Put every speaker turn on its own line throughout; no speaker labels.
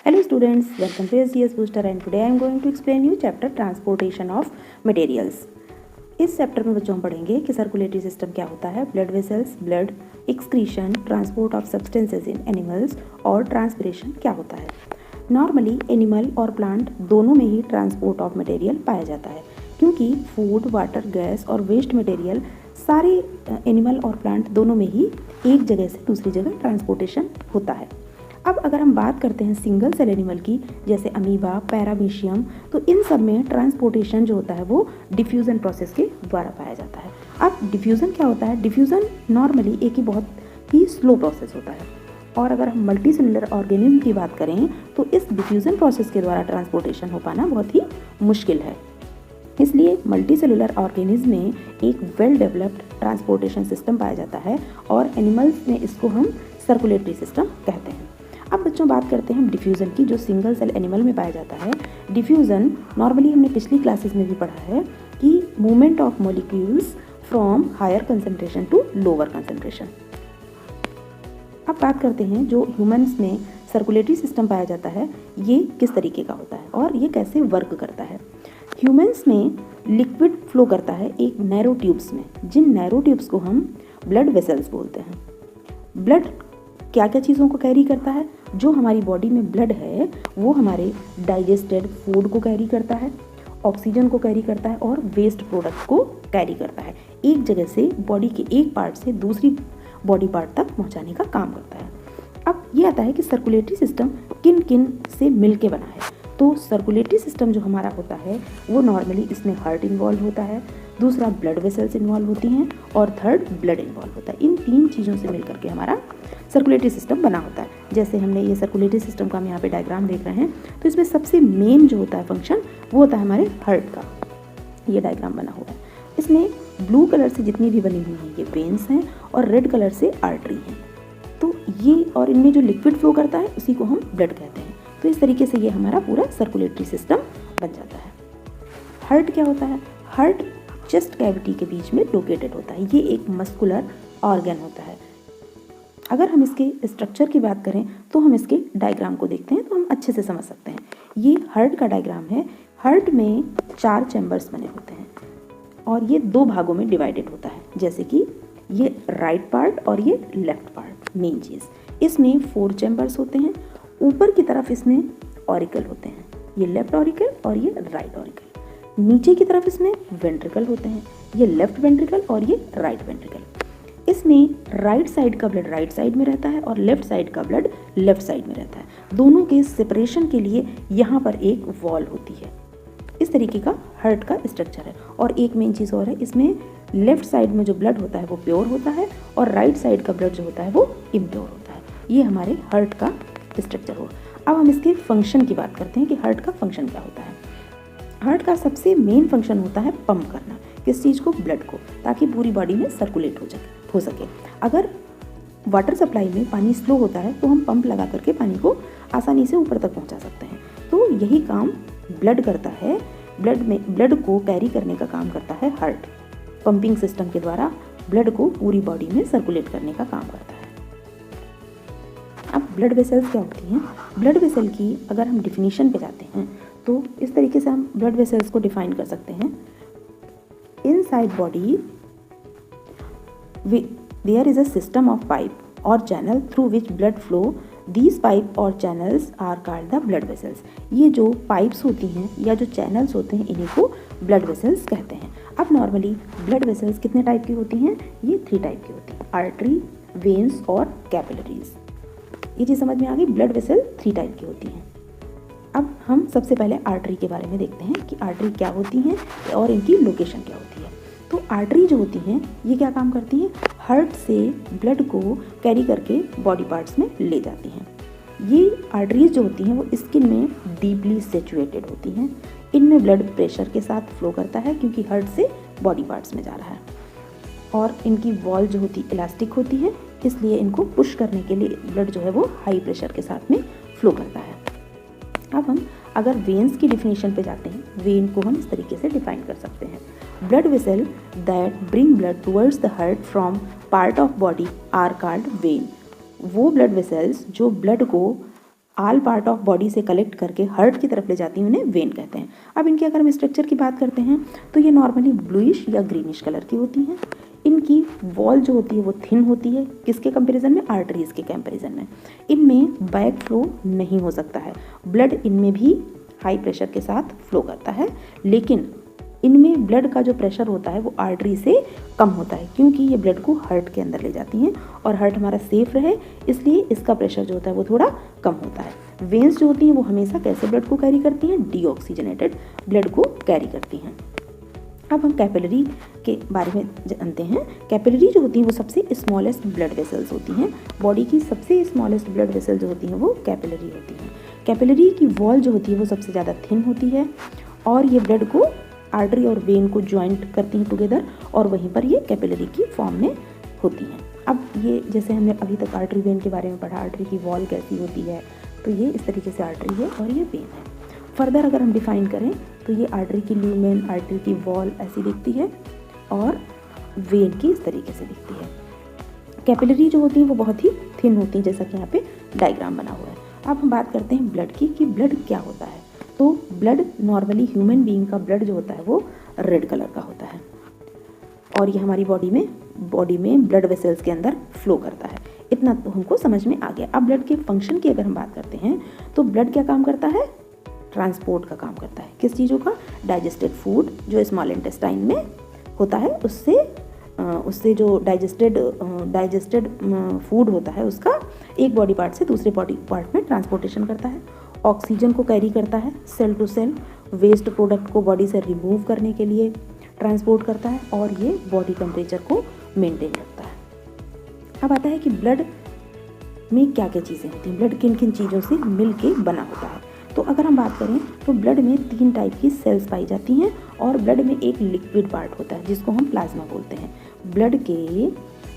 Hello students, welcome to SGS Booster and today I am going to explain you chapter Transportation of Materials. इस chapter में बच्चों हम पढ़ेंगे कि circulatory system क्या होता है, blood vessels, blood excretion, transport of substances in animals और ट्रांसपिरेशन क्या होता है। नॉर्मली एनिमल और प्लांट दोनों में ही ट्रांसपोर्ट ऑफ मटेरियल पाया जाता है क्योंकि फूड, वाटर, गैस और वेस्ट मटेरियल सारे एनिमल और प्लांट दोनों में ही एक जगह से दूसरी जगह ट्रांसपोर्टेशन होता है। अब अगर हम बात करते हैं सिंगल सेल एनिमल की, जैसे अमीबा, पैरामीशियम, तो इन सब में ट्रांसपोर्टेशन जो होता है वो डिफ्यूज़न प्रोसेस के द्वारा पाया जाता है। अब डिफ्यूज़न क्या होता है? डिफ्यूज़न नॉर्मली एक ही बहुत ही स्लो प्रोसेस होता है और अगर हम मल्टी सेलुलर ऑर्गेनिज्म की बात करें तो इस डिफ्यूज़न प्रोसेस के द्वारा ट्रांसपोर्टेशन हो पाना बहुत ही मुश्किल है। इसलिए मल्टी सेलुलर ऑर्गेनिज्म में एक वेल डेवलप्ड ट्रांसपोर्टेशन सिस्टम पाया जाता है और एनिमल्स में इसको हम सर्कुलेटरी सिस्टम कहते हैं। अब बच्चों बात करते हैं हम डिफ्यूज़न की, जो सिंगल सेल एनिमल में पाया जाता है। डिफ्यूज़न नॉर्मली हमने पिछली क्लासेस में भी पढ़ा है कि movement of molecules from higher concentration to lower concentration. अब बात करते हैं जो ह्यूमंस में सर्कुलेटरी सिस्टम पाया जाता है ये किस तरीके का होता है और ये कैसे वर्क करता है। ह्यूमंस में लिक्विड फ्लो करता है एक नैरो ट्यूब्स में, जिन नैरो ट्यूब्स को हम ब्लड वेसल्स बोलते हैं। ब्लड क्या क्या चीज़ों को कैरी करता है? जो हमारी बॉडी में ब्लड है वो हमारे डाइजेस्टेड फूड को कैरी करता है, ऑक्सीजन को कैरी करता है और वेस्ट प्रोडक्ट को कैरी करता है। एक जगह से बॉडी के एक पार्ट से दूसरी बॉडी पार्ट तक पहुंचाने का काम करता है। अब ये आता है कि सर्कुलेटरी सिस्टम किन किन से मिल के बना है। तो सर्कुलेटरी सिस्टम जो हमारा होता है वो नॉर्मली इसमें हार्ट इन्वॉल्व होता है, दूसरा ब्लड वेसल्स इन्वॉल्व होती हैं और थर्ड ब्लड इन्वॉल्व होता है। इन तीन चीज़ों से मिलकर के हमारा सर्कुलेटरी सिस्टम बना होता है। जैसे हमने ये सर्कुलेटरी सिस्टम का हम यहाँ पे डायग्राम देख रहे हैं तो इसमें सबसे मेन जो होता है फंक्शन वो होता है हमारे हार्ट का। ये डायग्राम बना हुआ है, इसमें ब्लू कलर से जितनी भी बनी हुई हैं ये वेन्स हैं और रेड कलर से आर्टरी हैं। तो ये और इनमें जो लिक्विड फ्लो करता है उसी को हम ब्लड कहते हैं। तो इस तरीके से ये हमारा पूरा सर्कुलेटरी सिस्टम बन जाता है। हार्ट क्या होता है? हार्ट चेस्ट कैविटी के बीच में लोकेटेड होता है। ये एक मस्कुलर ऑर्गन होता है। अगर हम इसके स्ट्रक्चर की बात करें तो हम इसके डायग्राम को देखते हैं तो हम अच्छे से समझ सकते हैं। ये हार्ट का डायग्राम है। हार्ट में 4 चैम्बर्स बने होते हैं और ये 2 भागों में डिवाइडेड होता है, जैसे कि ये राइट पार्ट और ये लेफ्ट पार्ट। मेन चीज़ इसमें 4 चैम्बर्स होते हैं। ऊपर की तरफ इसमें ऑरिकल होते हैं, ये लेफ्ट ऑरिकल और ये राइट ऑरिकल। नीचे की तरफ इसमें वेंट्रिकल होते हैं, ये लेफ्ट वेंट्रिकल और ये राइट वेंट्रिकल। इसमें राइट साइड का ब्लड राइट साइड में रहता है और लेफ्ट साइड का ब्लड लेफ्ट साइड में रहता है। दोनों के सेपरेशन के लिए यहाँ पर एक वॉल होती है। इस तरीके का हार्ट का स्ट्रक्चर है। और एक मेन चीज़ और है, इसमें लेफ्ट साइड में जो ब्लड होता है वो प्योर होता है और राइट साइड का ब्लड जो होता है वो इम्प्योर होता है। ये हमारे हार्ट का स्ट्रक्चर हो। अब हम इसके फंक्शन की बात करते हैं कि हार्ट का फंक्शन क्या होता है। हार्ट का सबसे मेन फंक्शन होता है पंप करना। किस चीज़ को? ब्लड को, ताकि पूरी बॉडी में सर्कुलेट हो सके। अगर वाटर सप्लाई में पानी स्लो होता है तो हम पंप लगा करके पानी को आसानी से ऊपर तक पहुंचा सकते हैं। तो यही काम ब्लड करता है। ब्लड को कैरी करने का काम करता है हार्ट। पंपिंग सिस्टम के द्वारा ब्लड को पूरी बॉडी में सर्कुलेट करने का काम करता है। अब ब्लड वेसल्स क्या होती हैं? ब्लड वेसल की अगर हम डिफिनीशन पे जाते हैं तो इस तरीके से हम ब्लड वेसल्स को डिफाइन कर सकते हैं। Inside body there is a system of pipe or channel through which blood flow. These pipe और channels are called the blood vessels. ये जो पाइप्स होती हैं या जो चैनल्स होते हैं इन्हीं को ब्लड वेसल्स कहते हैं। अब नॉर्मली ब्लड वेसल्स कितने टाइप की होती हैं? ये 3 टाइप की होती हैं, आर्टरी, वेन्स और कैपिलरीज। ये चीज़ समझ में आ गई। ब्लड वेसल 3 टाइप की होती हैं। अब हम सबसे पहले आर्टरी के बारे में देखते हैं कि आर्टरी क्या होती हैं और इनकी लोकेशन क्या होती है। तो आर्टरी जो होती हैं ये क्या काम करती हैं? हार्ट से ब्लड को कैरी करके बॉडी पार्ट्स में ले जाती हैं। ये आर्टरीज जो होती हैं वो स्किन में डीपली सिचुएटेड होती हैं। इनमें ब्लड प्रेशर के साथ फ्लो करता है क्योंकि हार्ट से बॉडी पार्ट्स में जा रहा है। और इनकी वॉल जो होती इलास्टिक होती है, इसलिए इनको पुश करने के लिए ब्लड जो है वो हाई प्रेशर के साथ में फ्लो करता है। अब हम अगर वेन्स की डिफिनीशन पे जाते हैं, वेन को हम इस तरीके से डिफाइन कर सकते हैं। Blood vessel that bring blood towards the heart from part of body are called vein. वो ब्लड वेसल्स जो ब्लड को आल पार्ट ऑफ बॉडी से कलेक्ट करके हार्ट की तरफ ले जाती हैं, उन्हें वेन कहते हैं। अब इनके अगर हम स्ट्रक्चर की बात करते हैं तो ये नॉर्मली ब्लूइश या ग्रीनिश कलर की होती हैं। इनकी वॉल जो होती है वो थिन होती है, किसके कंपैरिजन में, आर्टरीज के कंपैरिजन में। इनमें बैक फ्लो नहीं हो सकता है, ब्लड इनमें भी हाई प्रेशर के साथ फ्लो करता है, लेकिन इनमें ब्लड का जो प्रेशर होता है वो आर्टरी से कम होता है, क्योंकि ये ब्लड को हार्ट के अंदर ले जाती हैं और हार्ट हमारा सेफ रहे, इसलिए इसका प्रेशर जो होता है वो थोड़ा कम होता है। वेन्स जो होती हैं वो हमेशा कैसे ब्लड को कैरी करती हैं, डीऑक्सीजनेटेड ब्लड को कैरी करती हैं। अब हम कैपिलरी के बारे में जानते हैं। कैपिलरी जो होती हैं वो सबसे स्मॉलेस्ट ब्लड वेसल्स होती हैं। बॉडी की सबसे स्मॉलेस्ट ब्लड वेसल जो होती हैं वो कैपिलरी होती हैं। कैपिलरी की वॉल जो होती है वो सबसे ज़्यादा थिन होती है और ये ब्लड को आर्टरी और वेन को ज्वाइंट करती हैं टुगेदर, और वहीं पर ये कैपिलरी की फॉर्म में होती हैं। अब ये जैसे हमने अभी तक आर्टरी वेन के बारे में पढ़ा, आर्टरी की वॉल कैसी होती है, तो ये इस तरीके से आर्टरी है और ये वेन है। फर्दर अगर हम डिफाइन करें तो ये आर्टरी की ल्यूमेन, आर्टरी की वॉल ऐसी दिखती है और वेन की इस तरीके से दिखती है। कैपिलरी जो होती हैं वो बहुत ही थिन होती हैं, जैसा कि यहाँ पे डायग्राम बना हुआ है। अब हम बात करते हैं ब्लड की, कि ब्लड क्या होता है। तो ब्लड नॉर्मली ह्यूमन बीइंग का ब्लड जो होता है वो रेड कलर का होता है और ये हमारी बॉडी में ब्लड वेसल्स के अंदर फ्लो करता है। इतना तो हमको समझ में आ गया। अब ब्लड के फंक्शन की अगर हम बात करते हैं तो ब्लड क्या काम करता है, ट्रांसपोर्ट का काम करता है। किस चीज़ों का, डाइजेस्टेड फूड जो स्मॉल इंटेस्टाइन में होता है उससे जो डाइजेस्टेड फूड होता है उसका एक बॉडी पार्ट से दूसरे बॉडी पार्ट में ट्रांसपोर्टेशन करता है। ऑक्सीजन को कैरी करता है cell to cell, waste product को बॉडी से रिमूव करने के लिए ट्रांसपोर्ट करता है और ये बॉडी टेम्परेचर को मेंटेन रखता है। अब आता है कि ब्लड में क्या क्या चीज़ें होती हैं, ब्लड किन किन चीज़ों से मिल के बना होता है। तो अगर हम बात करें तो ब्लड में 3 टाइप की सेल्स पाई जाती हैं और ब्लड में एक लिक्विड पार्ट होता है जिसको हम प्लाज्मा बोलते हैं। ब्लड के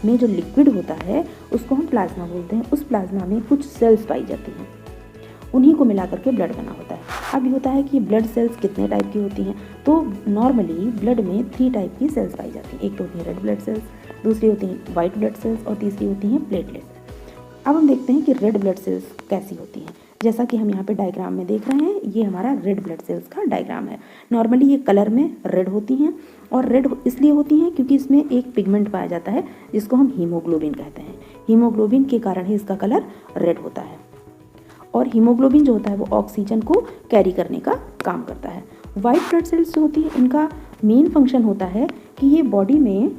में जो लिक्विड होता है उसको हम प्लाज्मा बोलते हैं। उस प्लाज्मा में कुछ सेल्स पाई जाती हैं, उन्हीं को मिला करके ब्लड बना होता है। अब ये होता है कि ब्लड सेल्स कितने टाइप की होती हैं, तो नॉर्मली ब्लड में 3 टाइप की सेल्स पाई जाती हैं। एक तो होती है रेड ब्लड सेल्स, दूसरी होती हैं वाइट ब्लड सेल्स और तीसरी होती हैं प्लेटलेट। अब हम देखते हैं कि रेड ब्लड सेल्स कैसी होती हैं। जैसा कि हम यहाँ पे डायग्राम में देख रहे हैं, ये हमारा रेड ब्लड सेल्स का डायग्राम है। नॉर्मली ये कलर में रेड होती हैं और रेड इसलिए होती हैं क्योंकि इसमें एक पिगमेंट पाया जाता है जिसको हम हीमोग्लोबिन कहते हैं। हीमोग्लोबिन के कारण ही इसका कलर रेड होता है और हीमोग्लोबिन जो होता है वो ऑक्सीजन को कैरी करने का काम करता है। वाइट ब्लड सेल्स जो होती है इनका मेन फंक्शन होता है कि ये बॉडी में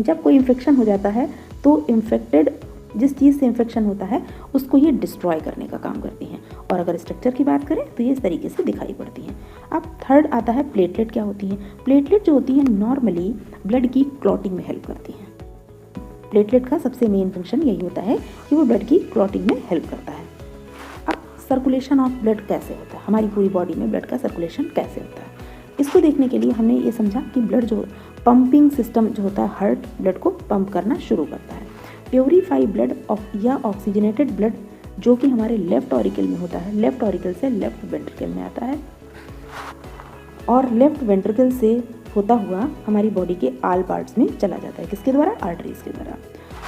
जब कोई इन्फेक्शन हो जाता है तो इन्फेक्टेड जिस चीज़ से इन्फेक्शन होता है उसको ये डिस्ट्रॉय करने का काम करती हैं। और अगर स्ट्रक्चर की बात करें तो ये इस तरीके से दिखाई पड़ती हैं। अब थर्ड आता है प्लेटलेट क्या होती हैं। प्लेटलेट जो होती हैं नॉर्मली ब्लड की क्लॉटिंग में हेल्प करती हैं। प्लेटलेट का सबसे मेन फंक्शन यही होता है कि वो ब्लड की क्लॉटिंग में हेल्प करता है। अब सर्कुलेशन ऑफ ब्लड कैसे होता है, हमारी पूरी बॉडी में ब्लड का सर्कुलेशन कैसे होता है, इसको देखने के लिए हमने ये समझा कि ब्लड जो पंपिंग सिस्टम जो होता है, हार्ट ब्लड को पंप करना शुरू करता है। प्योरीफाई ब्लड या ऑक्सीजनेटेड ब्लड जो कि हमारे लेफ्ट ऑरिकल में होता है, लेफ्ट ऑरिकल से लेफ्ट वेंट्रिकल में आता है और लेफ्ट वेंट्रिकल से होता हुआ हमारी बॉडी के आल पार्ट्स में चला जाता है। किसके द्वारा, आर्टरीज के द्वारा।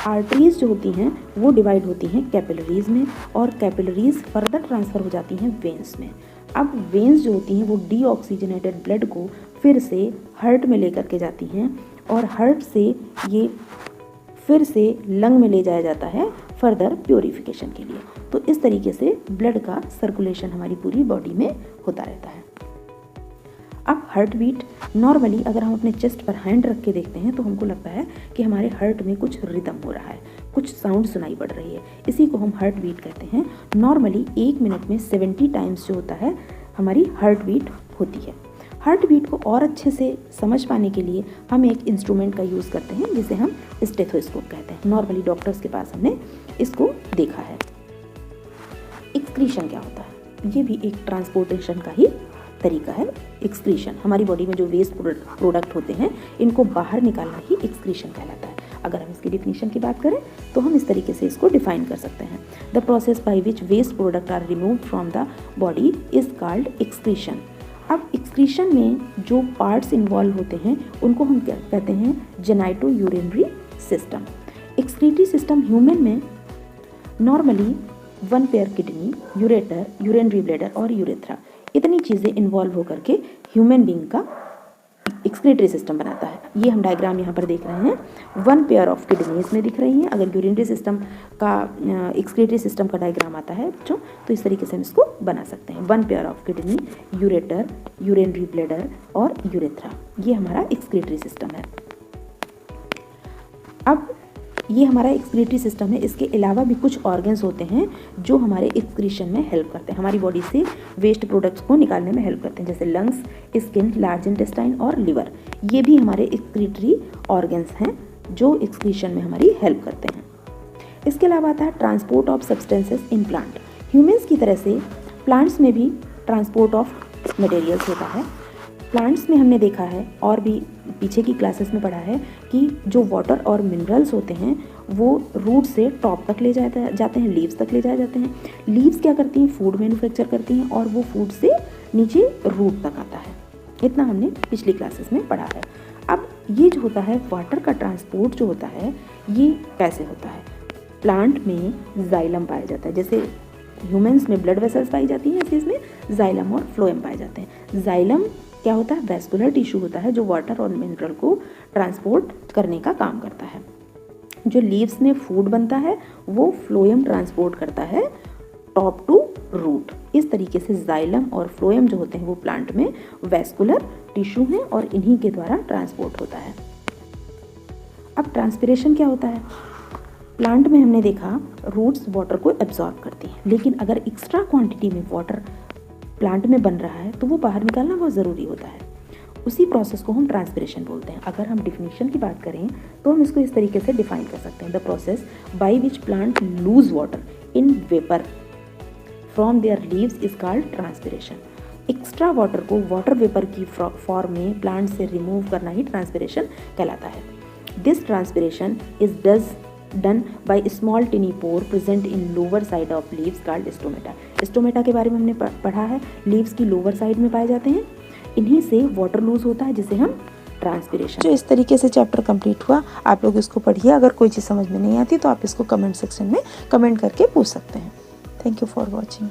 आर्टरीज जो होती हैं वो डिवाइड होती हैं कैपिलरीज में और कैपिलरीज फर्दर ट्रांसफ़र हो जाती हैं वेन्स में। अब वेन्स जो होती हैं वो डीऑक्सीजनेटेड ब्लड को फिर से हार्ट में लेकर के जाती हैं और हार्ट से ये फिर से लंग में ले जाया जाता है फर्दर प्योरीफिकेशन के लिए। तो इस तरीके से ब्लड का सर्कुलेशन हमारी पूरी बॉडी में होता रहता है। अब हार्ट बीट, नॉर्मली अगर हम अपने चेस्ट पर हैंड रख के देखते हैं तो हमको लगता है कि हमारे हार्ट में कुछ रिदम हो रहा है, कुछ साउंड सुनाई पड़ रही है, इसी को हम हार्ट बीट कहते हैं। नॉर्मली 1 मिनट में 70 टाइम्स जो होता है हमारी हार्ट बीट होती है। हार्ट बीट को और अच्छे से समझ पाने के लिए हम एक इंस्ट्रूमेंट का यूज़ करते हैं जिसे हम स्टेथोस्कोप कहते हैं। नॉर्मली डॉक्टर्स के पास हमने इसको देखा है। एक्सक्रीशन क्या होता है, ये भी एक ट्रांसपोर्टेशन का ही तरीका है। एक्सक्रीशन, हमारी बॉडी में जो वेस्ट प्रोडक्ट होते हैं इनको बाहर निकालना ही एक्सक्रीशन कहलाता है। अगर हम इसकी डिफिनीशन की बात करें तो हम इस तरीके से इसको डिफाइन कर सकते हैं। The process by which waste product are removed from the body is called excretion. अब एक्सक्रीशन में जो पार्ट्स इन्वॉल्व होते हैं उनको हम क्या कहते हैं, genitourinary system. Excretory system human में normally 1 pair kidney, ureter, urinary bladder और यूरेथ्रा, इतनी चीज़ें इन्वॉल्व होकर के ह्यूमन बींग का एक्सक्रीटरी सिस्टम बनाता है। ये हम डायग्राम यहाँ पर देख रहे हैं। 1 पेयर ऑफ किडनीज में दिख रही हैं। अगर यूरिनरी सिस्टम का एक्सक्रीटरी सिस्टम का डायग्राम आता है बच्चों तो इस तरीके से हम इसको बना सकते हैं। 1 pair of kidney, ureter, urinary bladder और यूरेथ्रा, ये हमारा एक्सक्रीटरी सिस्टम है। अब ये हमारा एक्सक्रीटरी सिस्टम है। इसके अलावा भी कुछ ऑर्गन्स होते हैं जो हमारे एक्सक्रीशन में हेल्प करते हैं, हमारी बॉडी से वेस्ट प्रोडक्ट्स को निकालने में हेल्प करते हैं, जैसे लंग्स, स्किन, लार्ज इंटेस्टाइन और लिवर। ये भी हमारे एक्सक्रीटरी ऑर्गन्स हैं जो एक्सक्रीशन में हमारी हेल्प करते हैं। इसके अलावा आता है transport of substances in plant. Humans की तरह से प्लांट्स में भी ट्रांसपोर्ट ऑफ मटेरियल्स होता है। प्लांट्स में हमने देखा है और भी पीछे की क्लासेस में पढ़ा है कि जो वाटर और मिनरल्स होते हैं वो रूट से टॉप तक ले जाते हैं, लीव्स तक ले जाए जाते हैं। लीव्स क्या करती हैं? फूड मैन्युफैक्चर करती हैं और वो फूड से नीचे रूट तक आता है। इतना हमने पिछली क्लासेस में पढ़ा है। अब ये जो होता है वाटर का ट्रांसपोर्ट जो होता है ये कैसे होता है? प्लांट में जाइलम पाया जाता है, जैसे ह्यूमन्स में ब्लड वेसल्स पाई जाती हैं, ऐसे इसमें जाइलम और फ्लोएम पाए जाते हैं। जाइलम क्या होता है? वैस्कुलर टिश्यू होता है जो वाटर और मिनरल को ट्रांसपोर्ट करने का काम करता है। जो लीव्स में फूड बनता है वो फ्लोएम ट्रांसपोर्ट करता है टॉप टू रूट। इस तरीके से जाइलम और फ्लोएम जो होते हैं वो प्लांट में वैस्कुलर टिश्यू हैं और इन्हीं के द्वारा ट्रांसपोर्ट होता है। अब ट्रांसपिरेशन क्या होता है? प्लांट में हमने देखा रूट्स वाटर को एब्जॉर्ब करती हैं, लेकिन अगर एक्स्ट्रा क्वांटिटी में वाटर प्लांट में बन रहा है तो वो बाहर निकालना बहुत ज़रूरी होता है। उसी प्रोसेस को हम ट्रांसपिरेशन बोलते हैं। अगर हम डिफिनीशन की बात करें तो हम इसको इस तरीके से डिफाइन कर सकते हैं। The process by which plant loose water in vapour from there leaves is called transpiration. Extra water को वाटर वेपर की फॉर्म में प्लांट से रिमूव करना ही ट्रांसपिरेशन कहलाता है। This transpiration is done by small tiny pore present in lower side of leaves called stomata। Stomata के बारे में हमने पढ़ा है, लीव्स की लोअर साइड में पाए जाते हैं। इन्हीं से वाटर लूज होता है जिसे हम ट्रांसपिरेशन। जो इस तरीके से चैप्टर कंप्लीट हुआ। आप लोग इसको पढ़िए। अगर कोई चीज़ समझ में नहीं आती तो आप इसको कमेंट सेक्शन में कमेंट करके पूछ सकते हैं। Thank you for watching.